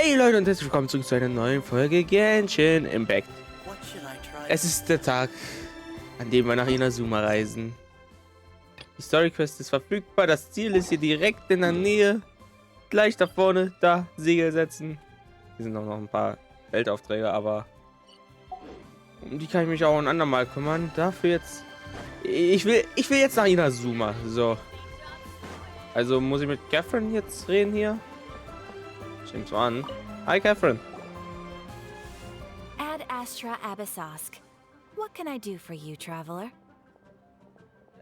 Hey Leute und herzlich willkommen zurück zu einer neuen Folge Genshin Impact. Es ist der Tag, an dem wir nach Inazuma reisen. Die Story Quest ist verfügbar, das Ziel ist hier direkt in der Nähe. Gleich da vorne, da, Segel setzen. Hier sind auch noch ein paar Weltaufträge, aber um die kann ich mich auch ein andermal kümmern. Dafür jetzt, ich will jetzt nach Inazuma, so. Also muss ich mit Catherine jetzt reden hier? Stimmt so an. Hi, Catherine. Ad Astra Abyssosk. What can I do for you, traveler?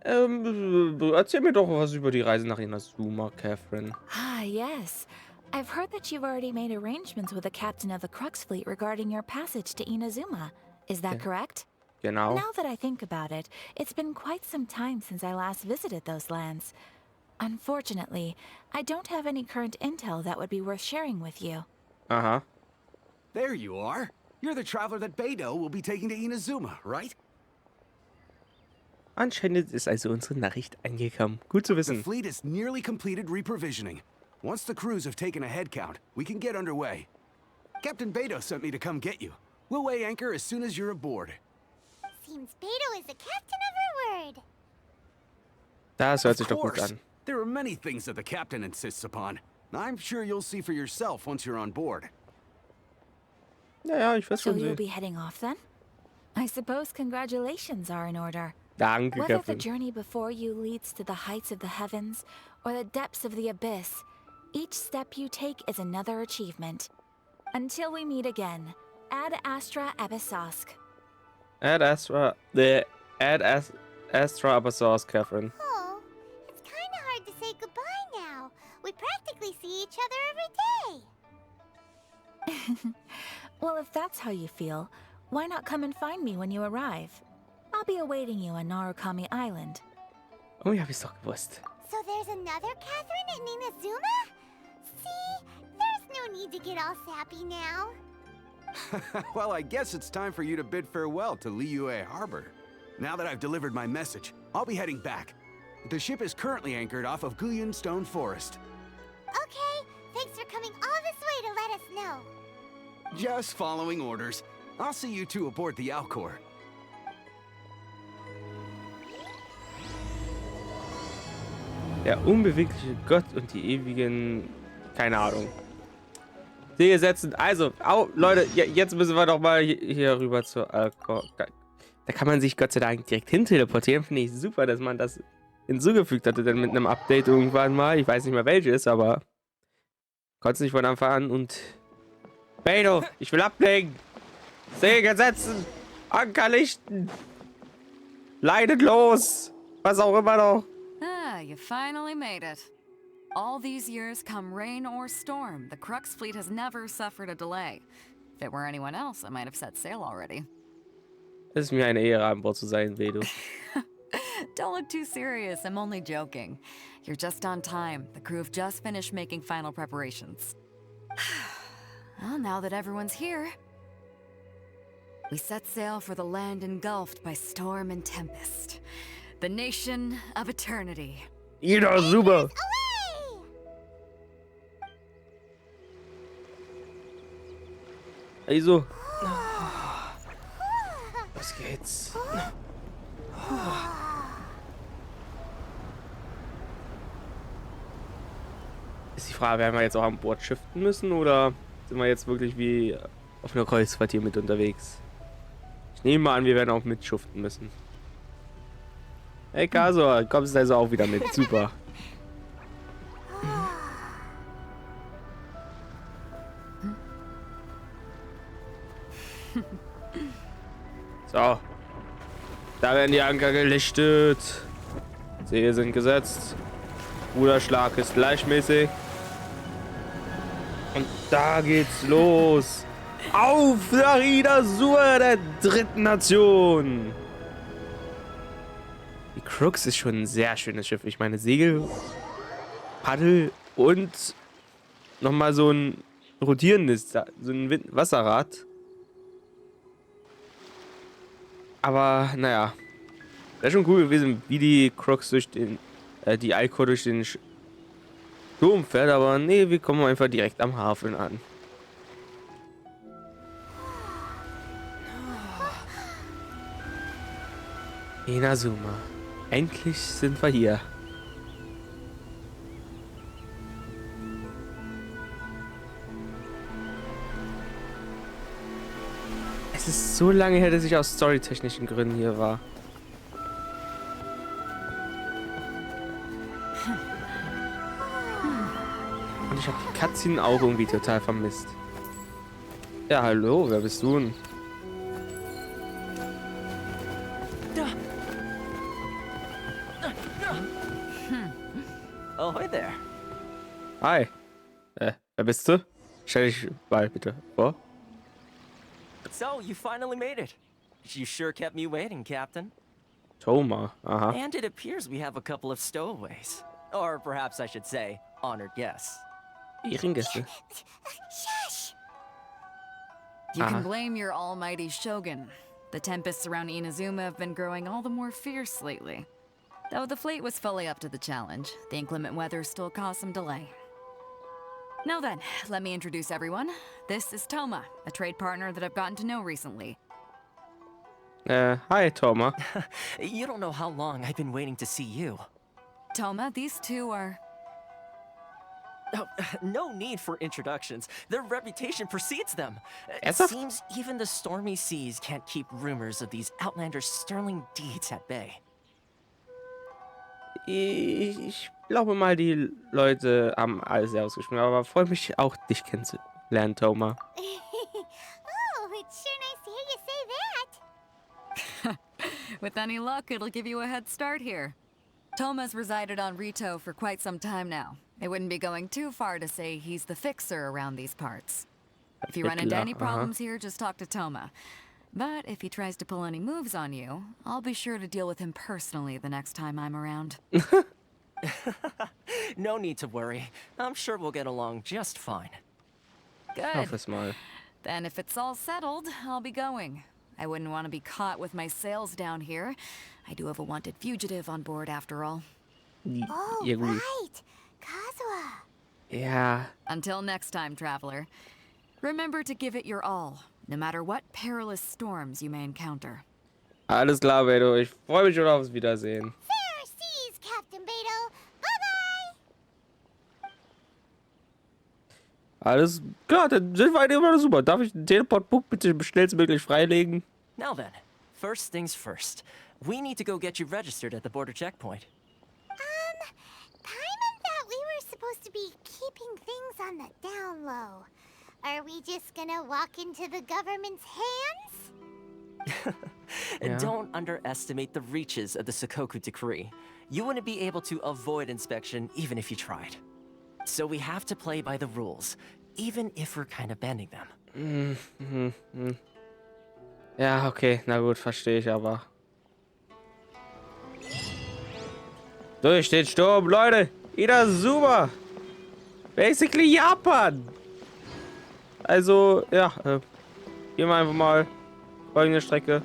Erzähl mir doch was über die Reise nach Inazuma, Catherine. Ah, yes. I've heard that you've already made arrangements with the captain of the Crux fleet regarding your passage to Inazuma. Is that correct? Genau. Now that I think about it, it's been quite some time since I last visited those lands. Unfortunately, I don't have any current intel that would be worth sharing with you. Aha. There you are. You're the traveler that Beidou will be taking to Inazuma, right? Anscheinend ist also unsere Nachricht angekommen. Gut zu The wissen. fleet is nearly completed reprovisioning. Once the crews have taken a head count, we can get underway. Captain Beidou sent me to come get you. We'll weigh anchor as soon as you're aboard. Seems Beidou is the captain of her word. Das hört sich Of doch gut course. an. There are many things that the captain insists upon. I'm sure you'll see for yourself once you're on board. Ja, ich weiß So schon. you'll be heading off then? I suppose congratulations are in order. Danke, Whether the Catherine. journey before you leads to the heights of the heavens or the depths of the abyss, each step you take is another achievement. Until we meet again, Ad Astra Abyssosk. Astra Abyssos, Catherine. Oh, it's kind of hard to say goodbye now. We practically see each other every day. Well, if that's how you feel, why not come and find me when you arrive? I'll be awaiting you on Narukami Island. Oh, ja, hab ich's doch gewusst. So there's another Catherine in Inazuma? See, there's no need to get all sappy now. Well, I guess it's time for you to bid farewell to Liyue Harbor. Now that I've delivered my message, I'll be heading back. The ship is currently anchored off of Guyan Stone Forest. Okay, thanks for coming all this way to let us know. Just following orders. I'll see you two aboard the Alcor. Der unbewegliche Gott und die ewigen... Keine Ahnung. Segel setzen. Also, Leute, jetzt müssen wir doch mal hier rüber zur Alcor. Da kann man sich Gott sei Dank direkt hin teleportieren. Finde ich super, dass man das hinzugefügt hatte, dann mit einem Update irgendwann mal. Ich weiß nicht mehr welches, aber konnte es nicht von Anfang an. Und Beidou, ich will ablegen. Segel setzen. Anker lichten. Leidet los. Was auch immer noch. Ah, you finally made it. All these years, come rain or storm, the Crux fleet has never suffered a delay. If it were anyone else, I might have set sail already. Es ist mir eine Ehre, an Bord zu sein, Beidou. Don't look too serious, I'm only joking. You're just on time. The crew have just finished making final preparations. Well, now that everyone's here, we set sail for the land engulfed by storm and tempest. The nation of eternity. Inazuma. Away! Also. Los geht's. Ist die Frage, werden wir jetzt auch an Bord shiften müssen oder sind wir jetzt wirklich wie auf einer Kreuzfahrt hier mit unterwegs? Ich nehme mal an, wir werden auch mitschuften müssen. Hey Kaso, kommst du also auch wieder mit? Super. So. Da werden die Anker gelichtet. Segel sind gesetzt. Ruderschlag ist gleichmäßig. Und da geht's los. Auf nach Inazuma der dritten Nation. Die Crux ist schon ein sehr schönes Schiff. Ich meine, Segel, Paddel und nochmal so ein rotierendes, so ein Wasserrad. Aber, naja. Wäre schon cool gewesen, wie die Crux durch den, die Alcor durch den Sturm fährt, aber nee, wir kommen einfach direkt am Hafen an. Inazuma. Endlich sind wir hier. Es ist so lange her, dass ich aus storytechnischen Gründen hier war. Und ich habe die Cutscene auch irgendwie total vermisst. Ja, hallo, wer bist du denn? Oh, hi there. Hi. Wer bist du? Stell dich mal bitte vor. So, you finally made it. You sure kept me waiting, Captain. Thoma. Aha. And it appears we have a couple of stowaways. Or perhaps I should say, honored guests. Ehrengäste. Shush! You can blame your almighty shogun. The tempests around Inazuma have been growing all the more fierce lately. Though the fleet was fully up to the challenge, the inclement weather still caused some delay. Now then, let me introduce everyone. This is Thoma, a trade partner that I've gotten to know recently. Hi, Thoma. You don't know how long I've been waiting to see you. Thoma, these two are... Oh, no need for introductions. Their reputation precedes them. It Ernsthaft? seems even the stormy seas can't keep rumors of these outlanders' sterling deeds at bay. Ich glaube mal, die Leute haben alles sehr ausgesprochen, aber freue mich auch, dich kennenzulernen, Thoma. Oh, it's sure nice to hear you say that. With any luck, it'll give you a head start here. Thoma's resided on Rito for quite some time now. It wouldn't be going too far to say he's the fixer around these parts. If you run into any problems here, just talk to Thoma. But if he tries to pull any moves on you, I'll be sure to deal with him personally the next time I'm around. No need to worry. I'm sure we'll get along just fine. Ich Good. hoffe es mal. Then if it's all settled, I'll be going. I wouldn't want to be caught with my sails down here. I do have a wanted fugitive on board after all. Oh, Ja, gut. right. Kazuha. Ja, Until next time, traveler. Remember to give it your all, no matter what perilous storms you may encounter. alles klar, Beto. Ich freue mich schon aufs Wiedersehen. Fair seas, Captain Beto. Bye-bye. Alles klar, dann sind wir immer super. Darf ich den Teleport-Book bitte schnellstmöglich freilegen? Now then, first things first. We need to go get you registered at the border checkpoint. Paimon thought we were supposed to be keeping things on the down low. Are we just gonna walk into the government's hands? Yeah. Don't underestimate the reaches of the Sakoku decree. You wouldn't be able to avoid inspection even if you tried. So we have to play by the rules, even if we're kind of bending them. Ja, okay. Na gut, verstehe ich aber. Durch den Sturm, Leute. Inazuma. Basically Japan. Also, ja. Gehen wir einfach mal folgende Strecke.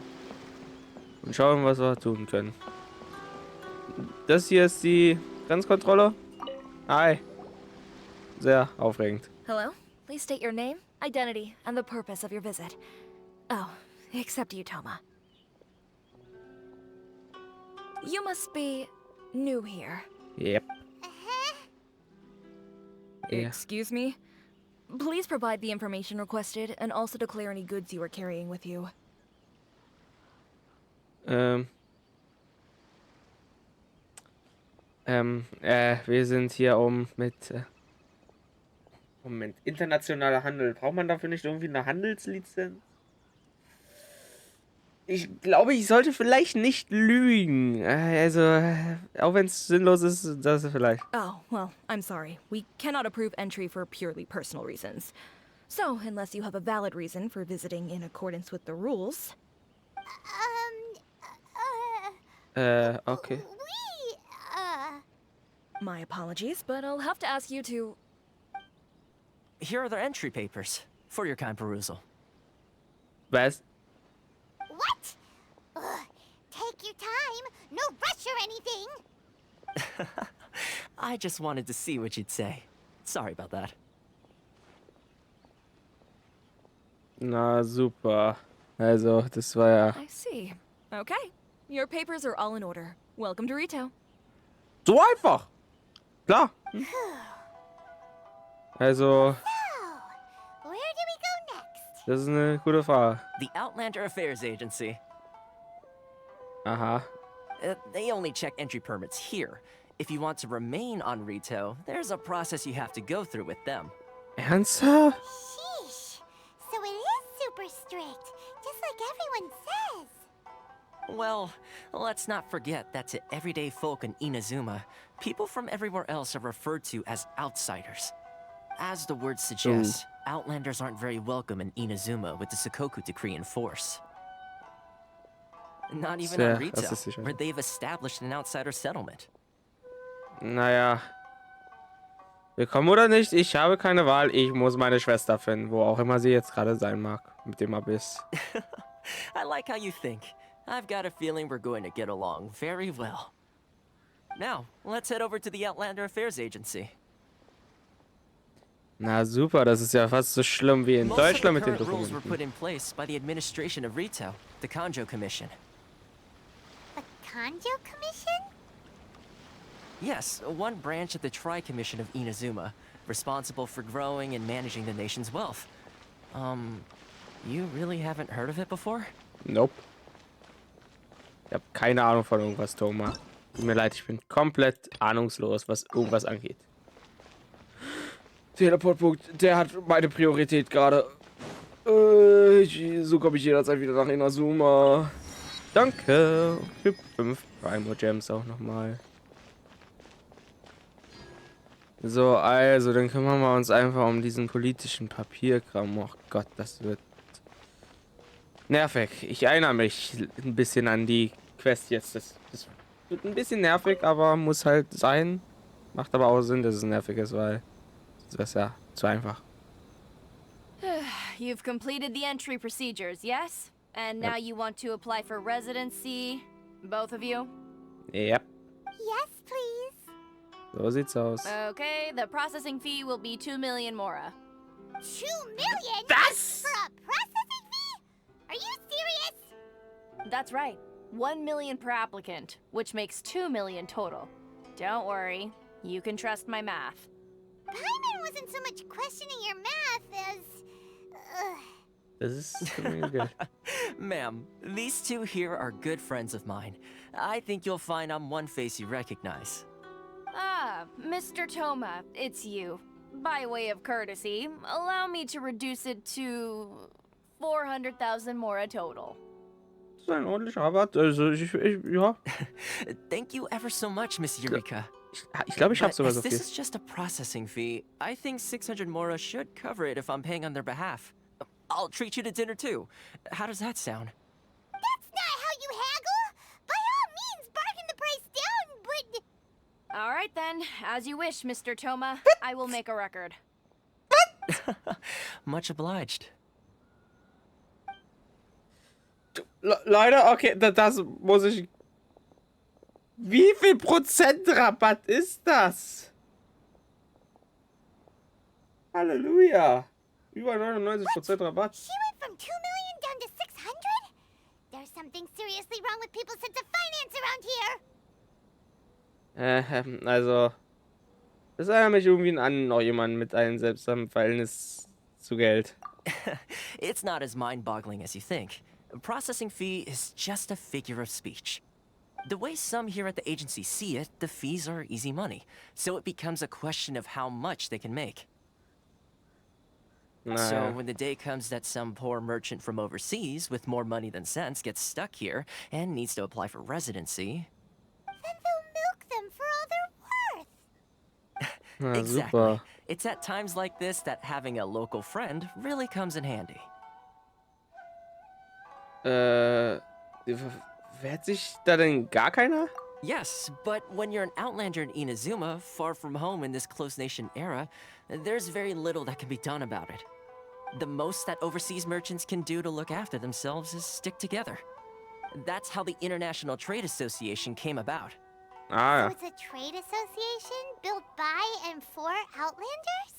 Und schauen, was wir tun können. Das hier ist die Grenzkontrolle. Hi. Sehr aufregend. Hello? Please state your name, identity, and the purpose of your visit. Oh, except you, Thoma. You must be new here. Yep. Ja. Excuse me? Please provide the information requested and also declare any goods you are carrying with you. Wir sind hier Moment, internationaler Handel. Braucht man dafür nicht irgendwie eine Handelslizenz? Ich glaube, ich sollte vielleicht nicht lügen. Also, auch wenn es sinnlos ist, das vielleicht. Oh, well, I'm sorry. We cannot approve entry for purely personal reasons. So, unless you have a valid reason for visiting in accordance with the rules... Okay. My apologies, but I'll have to ask you to... Here are the entry papers for your kind perusal. Was? What? Ugh, take your time. No rush or anything. I just wanted to see what you'd say. Sorry about that. Na, super. Also, das war ja... I see. Okay. Your papers are all in order. Welcome to Rito. So einfach. Klar. Also, So, where do we go next? das ist eine gute Frage. The Outlander Affairs Agency. Aha. They only check entry permits here. If you want to remain on Rito, there's a process you have to go through with them. Ernsthaft? Sheesh. So it is super strict, just like everyone says. Well, let's not forget that to everyday folk in Inazuma, people from everywhere else are referred to as outsiders. As the word suggests, Outlanders aren't very welcome in Inazuma with the Sakoku Decree in force. Not even Sehr on Rito, rassistisch. where they've established an outsider settlement. Naja. Willkommen oder nicht, ich habe keine Wahl. Ich muss meine Schwester finden, wo auch immer sie jetzt gerade sein mag, mit dem Abyss. I like how you think. I've got a feeling we're going to get along very well. Now, let's head over to the Outlander Affairs Agency. Na super, das ist ja fast so schlimm wie in Most of the Deutschland mit den current rules were Dokumenten. put in place by the administration of Rito, the Kanjo Commission. The Kanjo Commission? Yes, one branch of the Tri-Commission of Inazuma, responsible for growing and managing the nation's wealth. You really haven't heard of it before? Nope. Ich habe keine Ahnung von irgendwas, Thomas. Tut mir leid, ich bin komplett ahnungslos, was irgendwas angeht. Teleportpunkt, der hat meine Priorität gerade. So komme ich jederzeit wieder nach Inazuma. Danke. Für 5 Primo Gems auch nochmal. So, also, dann kümmern wir uns einfach um diesen politischen Papierkram. Oh Gott, das wird nervig. Ich erinnere mich ein bisschen an die Quest jetzt. Das wird ein bisschen nervig, aber muss halt sein. Macht aber auch Sinn, dass es nervig ist, weil das ist ja zu einfach. You've completed the entry procedures, yes? And now you want to apply for residency? Both of you? Ja, Yes, please. so sieht's aus. Okay, the processing fee will be 2 million Mora. 2 million? Das? For a processing fee? Are you serious? That's right. 1 million per applicant, which makes 2 million total. Don't worry, you can trust my math. Paimon wasn't so much questioning your math as... Das ist good. Ma'am, these two here are good friends of mine. I think you'll find I'm one face you recognize. Ah, Mr. Toma, it's you. By way of courtesy, allow me to reduce it to 400,000 Mora total. Das ist ein ordentlicher Rabatt. Also, ja. Thank you ever so much, Miss Eureka. Ich glaube, ich habe But sogar as so this viel. is just a processing fee, I think 600 Mora should cover it if I'm paying on their behalf. I'll treat you to dinner too. How does that sound? That's not how you haggle! By all means, bargain the price down, but... All right then, as you wish, Mr. Toma. I will make a record. Much obliged. Leute, okay, das muss ich... Wie viel Prozent Rabatt ist das? Halleluja. Über 99% Rabatt. She went from 2 million down to 600? There's something seriously wrong with people's sense of finance around here. Also... Das erinnert mich irgendwie an noch jemanden mit einem seltsamen Verhältnis zu Geld. It's not as mind-boggling as you think. A processing fee is just a figure of speech. The way some here at the agency see it, the fees are easy money, so it becomes a question of how much they can make. So Naja. when the day comes that some poor merchant from overseas with more money than sense gets stuck here and needs to apply for residency... Then they'll milk them for all they're worth. Na, Exactly. super. It's at times like this that having a local friend really comes in handy. Wehrt sich da denn gar keiner? Yes, but when you're an outlander in Inazuma, far from home in this close nation era, there's very little that can be done about it. The most that overseas merchants can do to look after themselves is stick together. That's how the International Trade Association came about. Ah, So it's a trade association built by and for Outlanders?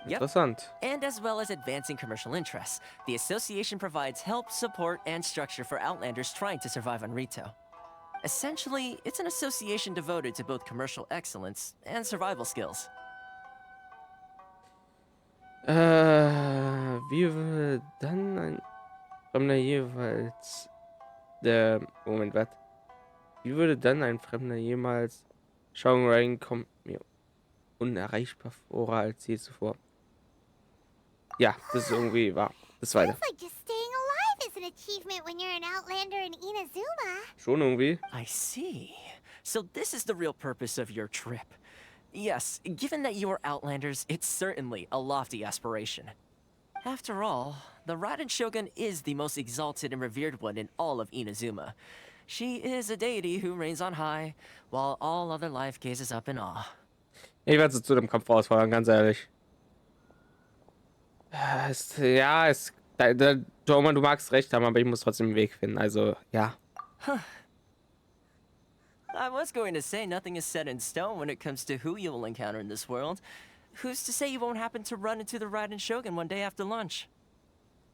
Interessant. And as well as advancing commercial interests, the association provides help, support, and structure for Outlanders trying to survive on Rito. Essentially, it's an association devoted to both commercial excellence and survival skills. Wie würde dann ein Fremder jeweils Moment, was? Wie würde dann ein Fremder jemals Schauen Rain kommt mir unerreichbar vor als je zuvor. Ja, das ist irgendwie wahr. Das zweite. It's like just staying alive is an achievement when you're an Outlander in Inazuma. Schon irgendwie. I see. So this is the real purpose of your trip. Yes, given that you are Outlanders, it's certainly a lofty aspiration. After all, the Raiden Shogun is the most exalted and revered one in all of Inazuma. She is a deity who reigns on high, while all other life gazes up in awe. Ich werde zu dem Kampf rausfordern, ganz ehrlich. Thomas, du magst recht haben, aber ich muss trotzdem einen Weg finden. Also, ja. I was going to say nothing is set in stone when it comes to who you will encounter in this world. Who's to say you won't happen to run into the Raiden Shogun one day after lunch?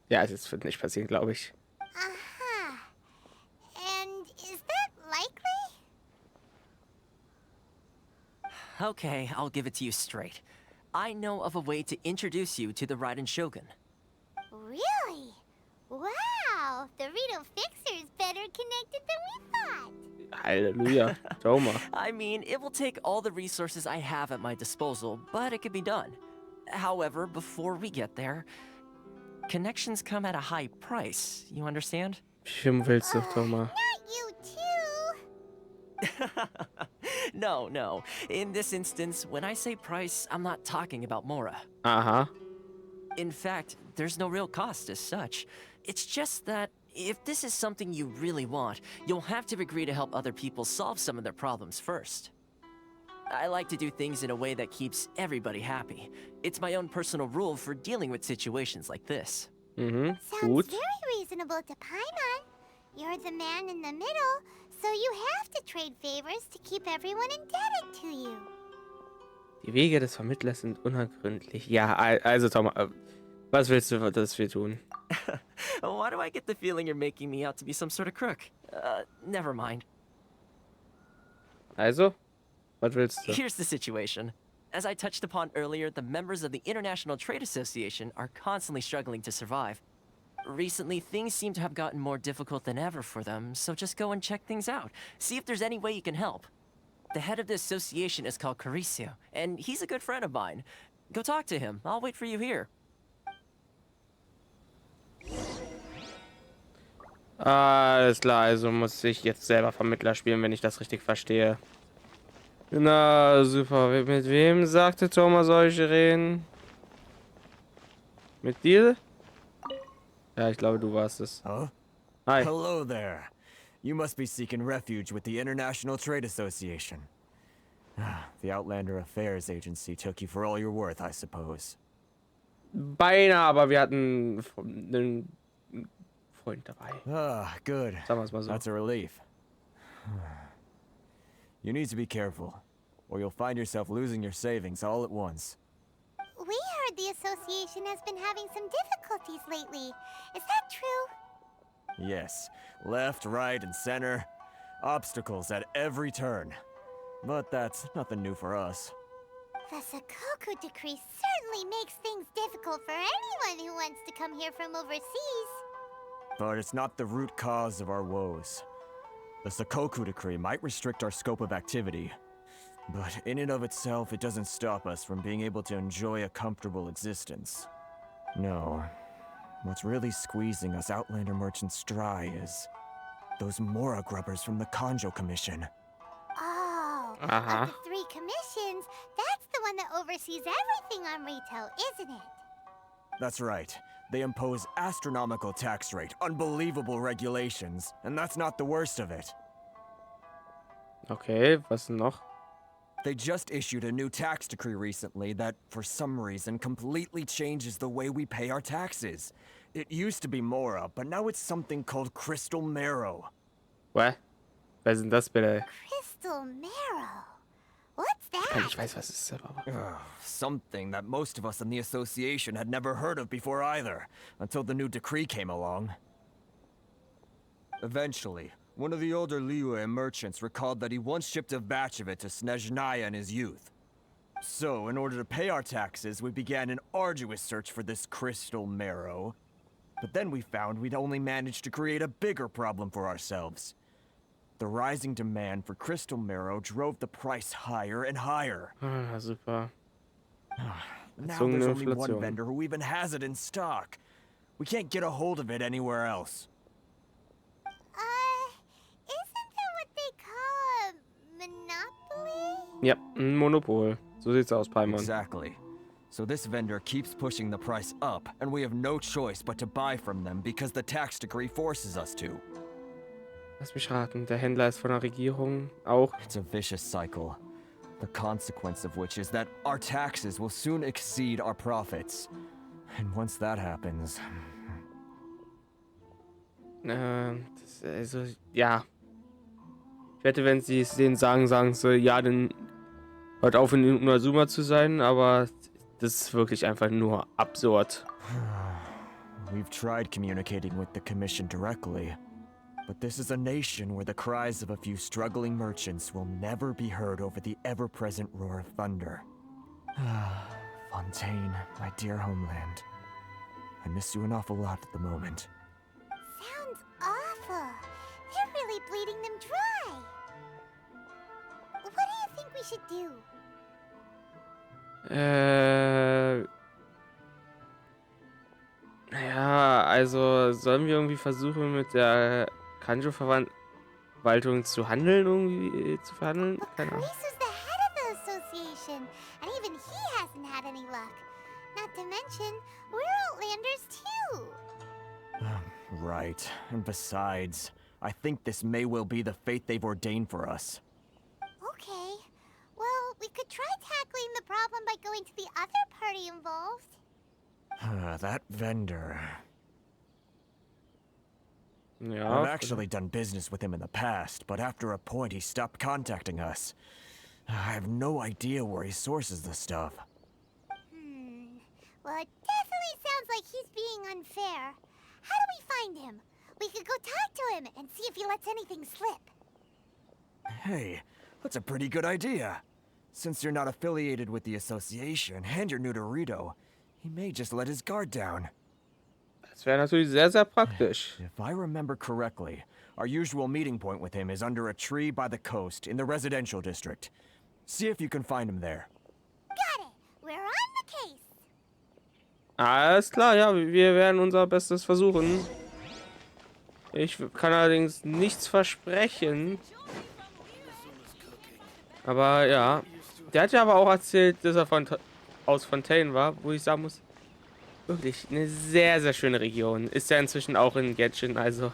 Ja, das wird nicht passieren, glaube ich. Uh-huh. And is that likely? Okay, I'll give it to you straight. I know of a way to introduce you to the Raiden Shogun. Really? Wow, the Rito Fixer is better connected than we thought. Halleluja. Thomas. I mean, it will take all the resources I have at my disposal, but it could be done. However, before we get there, connections come at a high price, you understand? Wie viel willst du, Thomas? Not you too. No. In this instance, when I say price, I'm not talking about Mora. Aha. In fact, there's no real cost as such. It's just that if this is something you really want, you'll have to agree to help other people solve some of their problems first. I like to do things in a way that keeps everybody happy. It's my own personal rule for dealing with situations like this. Mhm. Sounds Gut. very reasonable to Paimon. You're the man in the middle, so you have to trade favors to keep everyone indebted to you. Die Wege des Vermittlers sind unergründlich. Ja, also Thomas, was willst du, dass wir tun? Why do I get the feeling you're making me out to be some sort of crook? Never mind. Also, was willst du? Here's the situation. As I touched upon earlier, the members of the International Trade Association are constantly struggling to survive. Recently, things seem to have gotten more difficult than ever for them, so just go and check things out. See if there's any way you can help. The head of the association is called Caricio, and he's a good friend of mine. Go talk to him. I'll wait for you here. Alles klar, also muss ich jetzt selber Vermittler spielen, wenn ich das richtig verstehe. Na, super. Mit wem sagte Thomas, soll ich reden? Mit dir? Ja, ich glaube, du warst es. Huh? Hi. Hello there. You must be seeking refuge with the International Trade Association. The Outlander Affairs Agency took you for all you're worth, I suppose. Beinahe, aber wir hatten einen Freund dabei. Ah, good. Sagen wir es mal so. That's a relief. You need to be careful, or you'll find yourself losing your savings all at once. We heard the association has been having some difficulties lately. Is that true? Yes, left, right, and center. Obstacles at every turn. But that's nothing new for us. The Sakoku decree certainly makes things difficult for anyone who wants to come here from overseas. But it's not the root cause of our woes. The Sakoku decree might restrict our scope of activity, but in and of itself, it doesn't stop us from being able to enjoy a comfortable existence. No. What's really squeezing us Outlander merchants dry is those Mora grubbers from the Kanjo Commission. Oh, Uh-huh. of the three commissions, that's the one that oversees everything on Rito, isn't it? That's right. They impose astronomical tax rate, unbelievable regulations, and that's not the worst of it. Okay, was noch? They just issued a new tax decree recently that, for some reason, completely changes the way we pay our taxes. It used to be Mora, but now it's something called Crystal Marrow. Was? Wer sind das bitte? Crystal Marrow. What's that? Ich weiß, was es ist, aber... Something that most of us in the association had never heard of before either, until the new decree came along. Eventually, one of the older Liyue merchants recalled that he once shipped a batch of it to Snezhnaya in his youth. So, in order to pay our taxes, we began an arduous search for this crystal marrow. But then we found we'd only managed to create a bigger problem for ourselves. The rising demand for crystal marrow drove the price higher and higher. Ah, super. Now there's only one vendor who even has it in stock. We can't get a hold of it anywhere else. Isn't that what they call a monopoly? Ja, ein Monopol. So sieht's aus, Paimon. Exactly. So this vendor keeps pushing the price up, and we have no choice but to buy from them because the tax decree forces us to. Lass mich raten, der Händler ist von der Regierung auch. It's a vicious cycle. The consequence of which is that our taxes will soon exceed our profits. And once that happens... Also, ja. Ich wette, wenn sie es denen sagen sie, ja, dann hört auf, in Inazuma zu sein, aber das ist wirklich einfach nur absurd. We've tried communicating with the Commission directly, but this is a nation where the cries of a few struggling merchants will never be heard over the ever-present roar of thunder. Fontaine, my dear homeland. I miss you an awful lot at the moment. Sounds awful. They're really bleeding them dry. What do you think we should do? Ja, also sollen wir irgendwie versuchen, mit der Kanjo-Verwaltung zu handeln, irgendwie zu verhandeln? Keine Ahnung. Reese is the head of the association, and even he hasn't had any luck. Not to mention, we're Outlanders too. Right. And besides, I think this may well be the fate they've ordained for us. Okay. Well, we could try tackling the problem by going to the other party involved. That vendor. Ja. I've actually done business with him in the past, but after a point he stopped contacting us. I have no idea where he sources the stuff. Well, it definitely sounds like he's being unfair. How do we find him? We could go talk to him and see if he lets anything slip. Hey, that's a pretty good idea. Since you're not affiliated with the association and you're new to Rito, he may just let his guard down. Das wäre natürlich sehr, sehr praktisch. If I remember correctly, our usual meeting point with him is under a tree by the coast in the residential district. See if you can find him there. Got it. We're on the case. Alles klar, ja, wir werden unser Bestes versuchen. Ich kann allerdings nichts versprechen. Aber ja, der hat ja aber auch erzählt, dass er aus Fontaine war, wo ich sagen muss, wirklich eine sehr, sehr schöne Region. Ist ja inzwischen auch in Genshin, also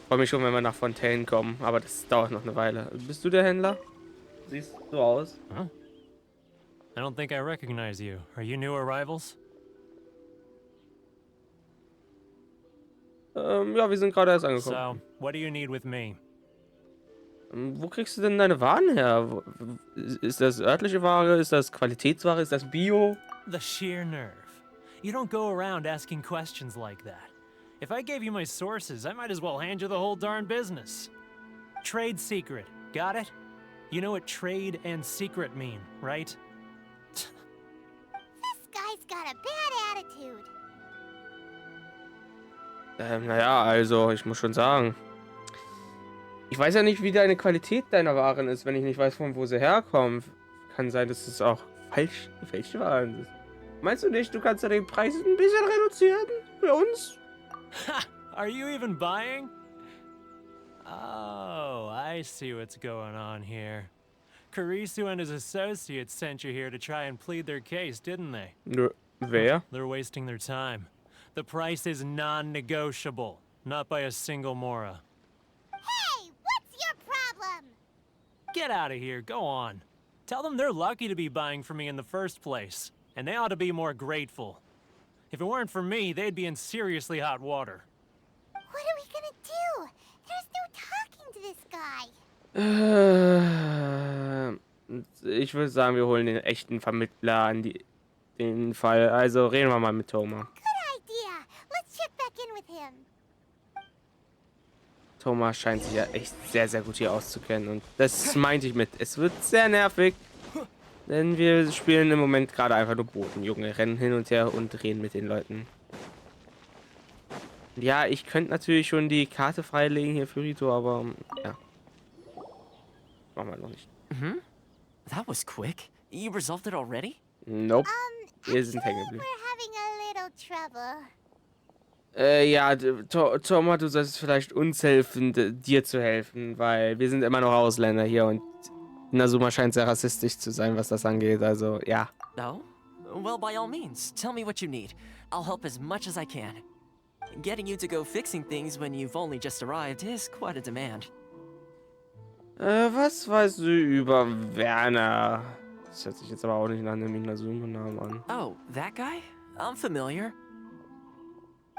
freue mich schon, wenn wir nach Fontaine kommen, aber das dauert noch eine Weile. Bist du der Händler? Siehst du aus? Huh? I don't think I recognize you. Are you new arrivals? Ja, wir sind gerade erst angekommen. So, what do you need with me? Wo kriegst du denn deine Waren her? Ist das örtliche Ware? Ist das Qualitätsware? Ist das Bio? The sheer nerve. You don't go around asking questions like that. If I gave you my sources, I might as well hand you the whole darn business. Trade secret. Got it? You know what trade and secret mean, right? This guy's got a bad attitude. Naja, also, ich muss schon sagen. Ich weiß ja nicht, wie deine Qualität deiner Waren ist, wenn ich nicht weiß, von wo sie herkommen. Kann sein, dass es auch gefälschte Waren sind. Meinst du nicht, du kannst ja den Preis ein bisschen reduzieren? Für uns? Ha! Are you even buying? Oh, I see what's going on here. Kurisu and his associates sent you here to try and plead their case, didn't they? Wer? They're wasting their time. The price is non-negotiable, not by a single Mora. Hey, what's your problem? Get out of here, go on. Tell them they're lucky to be buying from me in the first place, and they ought to be more grateful. If it weren't for me, they'd be in seriously hot water. What are we gonna do? There's no talking to this guy. Und ich würde sagen, wir holen den echten Vermittler an den Fall. Also reden wir mal mit Thoma. Good idea. Let's check back in with him. Thoma scheint sich ja echt sehr, sehr gut hier auszukennen. Und das meinte ich mit. Es wird sehr nervig. Denn wir spielen im Moment gerade einfach nur Boten. Junge, rennen hin und her und reden mit den Leuten. Ja, ich könnte natürlich schon die Karte freilegen hier für Rito, aber ja. Machen wir noch nicht. That was quick. You resolved it already? Nope. Wir sind hängen Actually, geblieben. we're having a little trouble. Ja, Thoma, du solltest vielleicht uns helfen, dir zu helfen, weil wir sind immer noch Ausländer hier und Inazuma scheint sehr rassistisch zu sein, was das angeht, also ja. No? Well, by all means, tell me what you need. I'll help as much as I can. Getting you to go fixing things when you've only just arrived is quite a demand. Was weißt du über Werner? Das hört sich jetzt aber auch nicht nach einem Inazuma-Namen an. Oh, that guy? I'm familiar.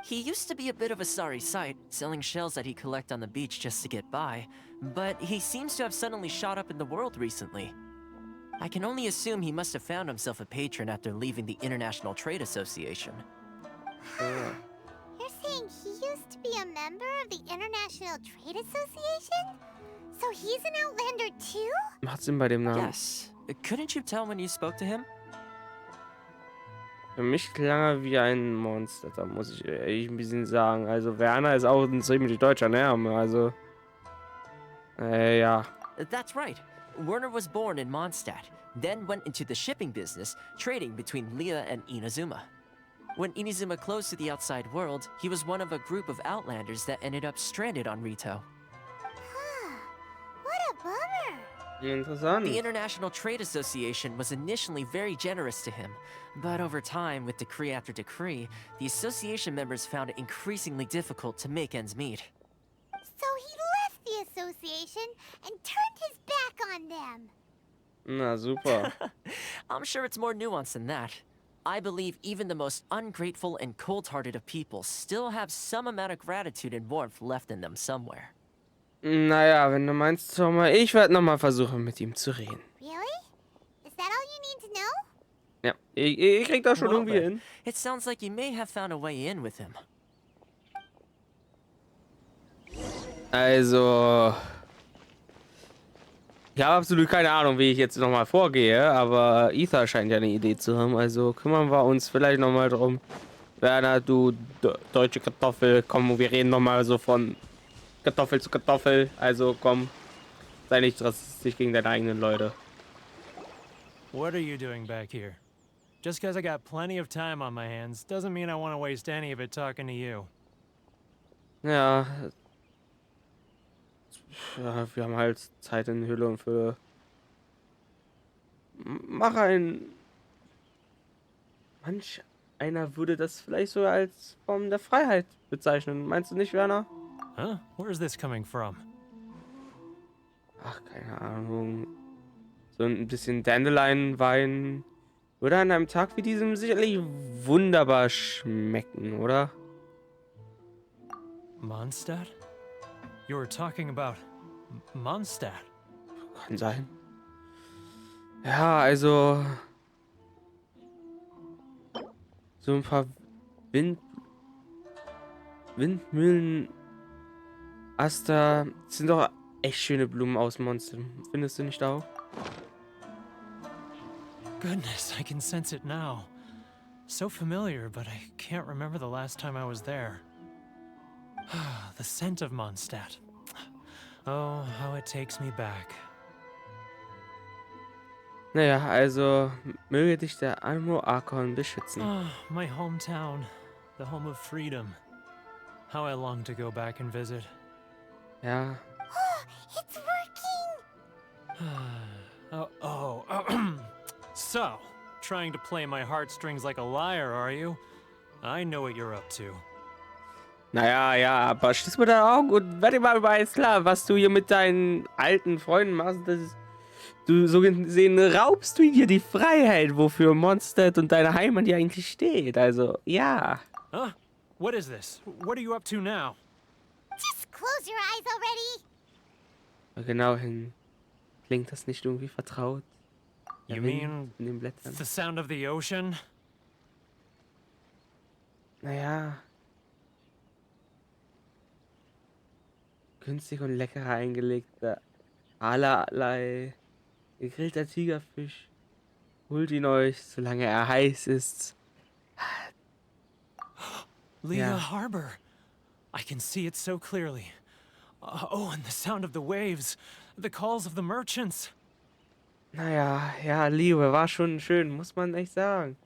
He used to be a bit of a sorry sight, selling shells that he'd collect on the beach just to get by, but he seems to have suddenly shot up in the world recently. I can only assume he must have found himself a patron after leaving the International Trade Association. You're saying he used to be a member of the International Trade Association? So he's an Outlander too? Macht Sinn bei dem Namen. Yes. Couldn't you tell when you spoke to him? Für mich klang er wie ein Monster, da muss ich ehrlich ein bisschen sagen. Also Werner ist auch ein ziemlich deutscher Name, also... ja. That's right. Werner was born in Mondstadt, then went into the shipping business, trading between Leah and Inazuma. When Inazuma closed to the outside world, he was one of a group of Outlanders that ended up stranded on Rito. What a bummer. Interessant. The International Trade Association was initially very generous to him, but over time, with decree after decree, the association members found it increasingly difficult to make ends meet. So he left the association and turned his back on them. Na super. I'm sure it's more nuanced than that. I believe even the most ungrateful and cold-hearted of people still have some amount of gratitude and warmth left in them somewhere. Naja, wenn du meinst, Thoma, ich werde nochmal versuchen, mit ihm zu reden. Really? Is that all you need to know? Ja, ich krieg das schon Well irgendwie then, hin. it sounds like you may have found a way in with him. Also... Ich habe absolut keine Ahnung, wie ich jetzt nochmal vorgehe, aber Ether scheint ja eine Idee zu haben, also kümmern wir uns vielleicht nochmal drum. Werner, du deutsche Kartoffel, komm, wir reden nochmal so von Kartoffel zu Kartoffel, also komm, sei nicht rassistisch gegen deine eigenen Leute. What are you doing back here? Just because I got plenty of time on my hands doesn't mean I want to waste any of it talking to you. Ja, wir haben halt Zeit in Hülle und Fülle. Mach manch einer würde das vielleicht so als Form der Freiheit bezeichnen. Meinst du nicht, Werner? Huh? Where's this coming from? Ach, keine Ahnung. So ein bisschen Dandelion-Wein würde an einem Tag wie diesem sicherlich wunderbar schmecken, oder? Mondstadt? You were talking about Mondstadt. Kann sein. Ja, also... So ein paar Windmühlen... Aster... sind doch echt schöne Blumen aus Monster. Findest du nicht auch? Goodness, I can sense it now. So familiar, but I can't remember the last time I was there. The scent of Mondstadt. Oh, how it takes me back. Naja, also möge dich der Anmo Arkon beschützen. Oh, my hometown. The home of freedom. How I long to go back and visit. Ja. It's working! So, trying to play my heartstrings like a liar, are you? I know what you're up to. Naja, ja, aber schließ mir deine Augen und werd dir mal über eins klar, was du hier mit deinen alten Freunden machst. Das ist, du so gesehen raubst du hier die Freiheit, wofür Mondstadt und deine Heimat ja eigentlich steht. Also, ja. Huh? What is this? What are you up to now? Just close your eyes already! Genau hin. Klingt das nicht irgendwie vertraut? You Wind mean in den Blättern. the sound of the ocean? Naja. Günstig und lecker eingelegter Alalei. Gegrillter Tigerfisch. Holt ihn euch, solange er heiß ist. Leah Ja. Harbor. I can see it so clearly. Oh, and the sound of the waves. The calls of the merchants. Naja, ja, Liebe, war schon schön, muss man echt sagen.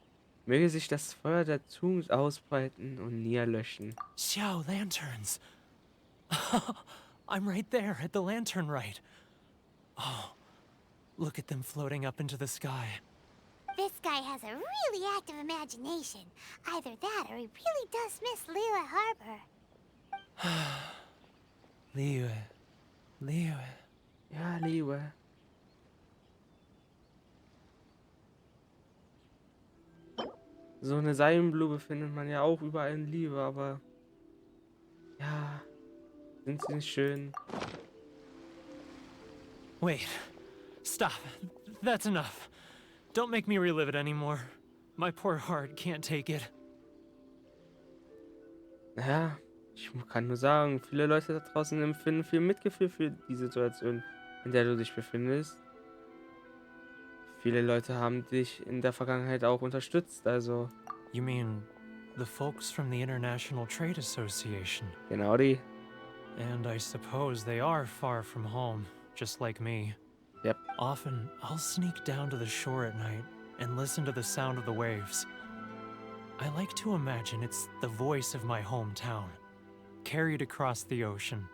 Möge sich das Feuer der Tugend ausbreiten und nie erlöschen. Xiao lanterns. I'm right there at the lantern right. Oh, look at them floating up into the sky. This guy has a really active imagination. Either that or he really does miss Liyue Harbor. Liyue. Liyue. Ja, Liebe. So eine Seidenblume findet man ja auch überall in Liebe, aber ja, sind sie nicht schön? Wait. Stop. That's enough. Don't make me relive it anymore. My poor heart can't take it. Ja, ich kann nur sagen, viele Leute da draußen empfinden viel Mitgefühl für die Situation, in der du dich befindest. Viele Leute haben dich in der Vergangenheit auch unterstützt, also You mean the folks from the International Trade Association? genau die. And I suppose they are far from home, just like me. Yep. Often, I'll sneak down to the shore at night and listen to the sound of the waves. I like to imagine it's the voice of my hometown, carried across the ocean.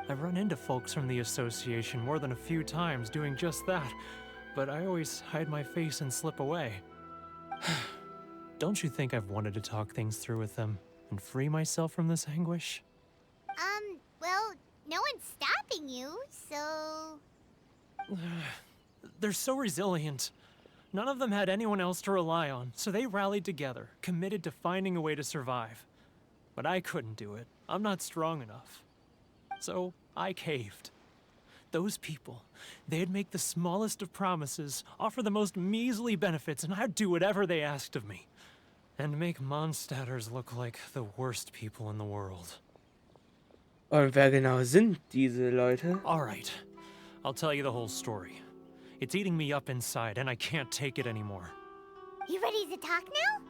I've run into folks from the association more than a few times doing just that, but I always hide my face and slip away. Don't you think I've wanted to talk things through with them and free myself from this anguish? Well, no one's stopping you, so... They're so resilient. None of them had anyone else to rely on, so they rallied together, committed to finding a way to survive. But I couldn't do it. I'm not strong enough. So I caved. Those people, they'd make the smallest of promises, offer the most measly benefits, and I'd do whatever they asked of me. And make Mondstadters look like the worst people in the world. Und wer genau sind diese Leute? All right, I'll tell you the whole story. It's eating me up inside, and I can't take it anymore. You ready to talk now?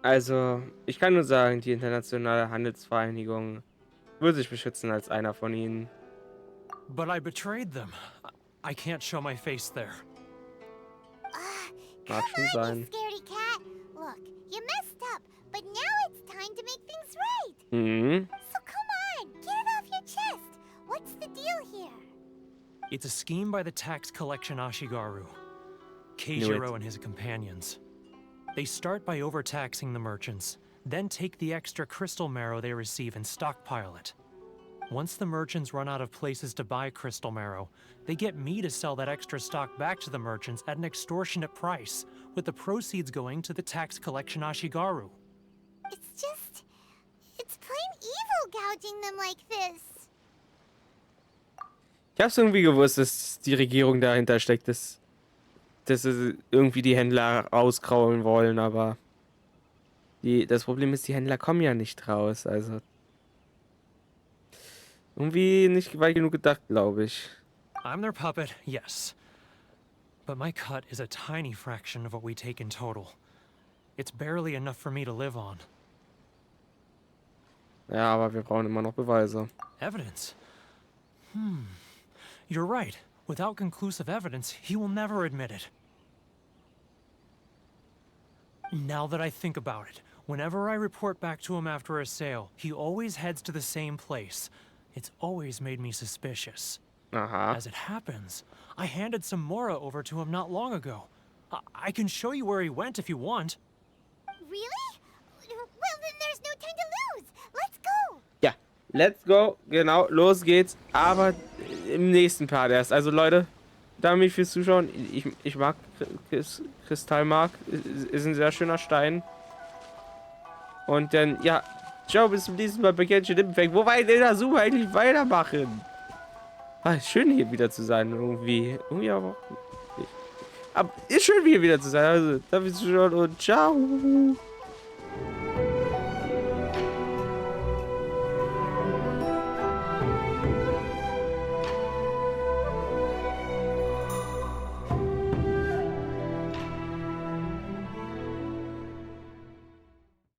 Also, ich kann nur sagen, die Internationale Handelsvereinigung würde sich beschützen als einer von ihnen. But I betrayed them. I can't show my face there. Mag schon You sein. scaredy cat. Look, you messed up, but now it's time to make things right. Mhm. So come on, get it off your chest. What's the deal here? It's a scheme by the tax collection Ashigaru, Knew Keijiro it. and his companions. They start by overtaxing the merchants, then take the extra crystal marrow they receive and stockpile it. Once the merchants run out of places to buy crystal marrow, they get me to sell that extra stock back to the merchants at an extortionate price, with the proceeds going to the tax collection Ashigaru. It's plain evil gouging them like this. Ich hab's irgendwie gewusst, dass die Regierung dahinter steckt, dass sie irgendwie die Händler rauskraulen wollen, aber das Problem ist, die Händler kommen ja nicht raus, also irgendwie nicht weit genug gedacht, glaube ich. I'm their puppet, yes. But my cut is a tiny fraction of what we take in total. It's barely enough for me to live on. Ja, aber wir brauchen immer noch Beweise. Evidence? You're right. Without conclusive evidence, he will never admit it. Now that I think about it, whenever I report back to him after a sale, he always heads to the same place. It's always made me suspicious. Aha. As it happens, I handed some Mora over to him not long ago. I can show you where he went if you want. Really? Well, then there's no time to lose. Let's go. Ja, let's go. Genau, los geht's. Aber im nächsten Part erst. Also Leute, danke fürs Zuschauen. Ich mag Kristallmark. Ist ein sehr schöner Stein. Und dann, ja, ciao, bis zum nächsten Mal bei Genshin Impact. Wo war denn Inazuma eigentlich weitermachen? Ah, schön hier wieder zu sein irgendwie. Irgendwie aber auch nicht. Aber ist schön, hier wieder zu sein. Also, darf ich schon und ciao.